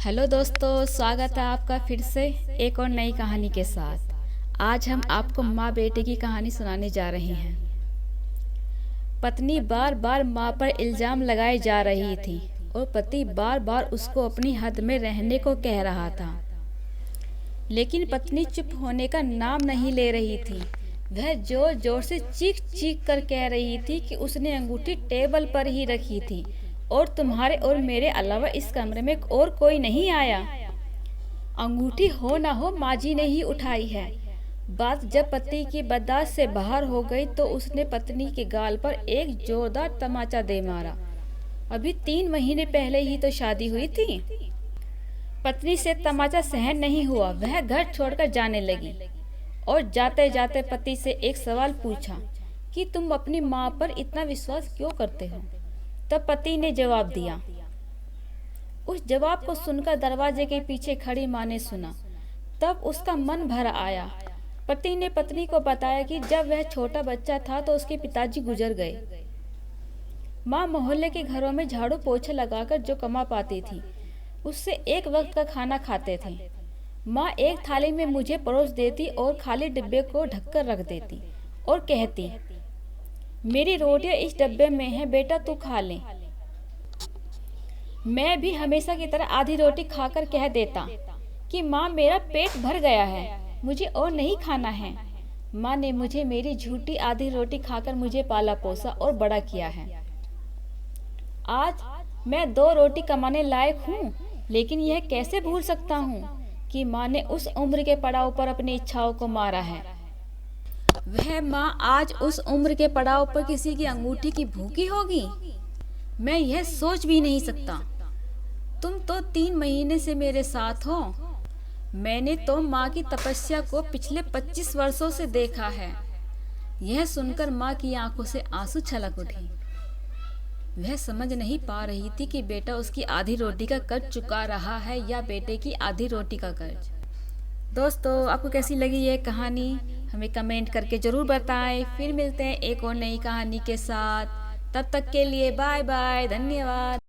Hello दोस्तों, स्वागत है आपका फिर से एक और नई कहानी के साथ। आज हम आपको माँ बेटे की कहानी सुनाने जा रहे हैं। पत्नी बार बार माँ पर इल्ज़ाम लगाई जा रही थी और पति बार बार उसको अपनी हद में रहने को कह रहा था, लेकिन पत्नी चुप होने का नाम नहीं ले रही थी। वह जोर जोर से चीख चीख कर कह रही थी कि उसने अंगूठी टेबल पर ही रखी थी और तुम्हारे और मेरे अलावा इस कमरे में और कोई नहीं आया। अंगूठी हो ना हो माँ जी ने ही उठाई है। बात जब पति की बर्दाश्त से बाहर हो गई तो उसने पत्नी के गाल पर एक जोरदार तमाचा दे मारा। अभी 3 महीने पहले ही तो शादी हुई थी। पत्नी से तमाचा सहन नहीं हुआ, वह घर छोड़कर जाने लगी और जाते जाते पति से एक सवाल पूछा कि तुम अपनी माँ पर इतना विश्वास क्यों करते हो। तब पति ने जवाब दिया। उस जवाब को सुनकर दरवाजे के पीछे खड़ी माँ ने सुना, तब उसका मन भर आया। पति ने पत्नी को बताया कि जब वह छोटा बच्चा था तो उसके पिताजी गुजर गए। माँ मोहल्ले के घरों में झाड़ू पोछा लगाकर जो कमा पाती थी उससे एक वक्त का खाना खाते थे। माँ एक थाली में मुझे परोस देती और खाली डिब्बे को ढककर रख देती और कहती, मेरी रोटियां इस डब्बे में है, बेटा तू खा ले। मैं भी हमेशा की तरह आधी रोटी खाकर कह देता कि माँ मेरा पेट भर गया है, मुझे और नहीं खाना है। माँ ने मुझे मेरी झूठी आधी रोटी खाकर मुझे पाला पोसा और बड़ा किया है। आज मैं 2 रोटी कमाने लायक हूँ, लेकिन यह कैसे भूल सकता हूँ कि माँ ने उस उम्र के पड़ाव पर अपनी इच्छाओं को मारा है। वह माँ आज उस उम्र के पड़ाव पर किसी की अंगूठी की भूखी होगी, मैं यह सोच भी नहीं सकता। तुम तो 3 महीने से मेरे साथ हो। मैंने तो माँ की तपस्या को पिछले 25 वर्षों से देखा है। यह सुनकर माँ की आंखों से आंसू छलक उठे। वह समझ नहीं पा रही थी कि बेटा उसकी आधी रोटी का कर्ज चुका रहा है या बेटे की आधी रोटी का कर्ज। दोस्तों, आपको कैसी लगी ये कहानी हमें कमेंट करके ज़रूर बताएं। फिर मिलते हैं एक और नई कहानी के साथ। तब तक के लिए बाय बाय, धन्यवाद।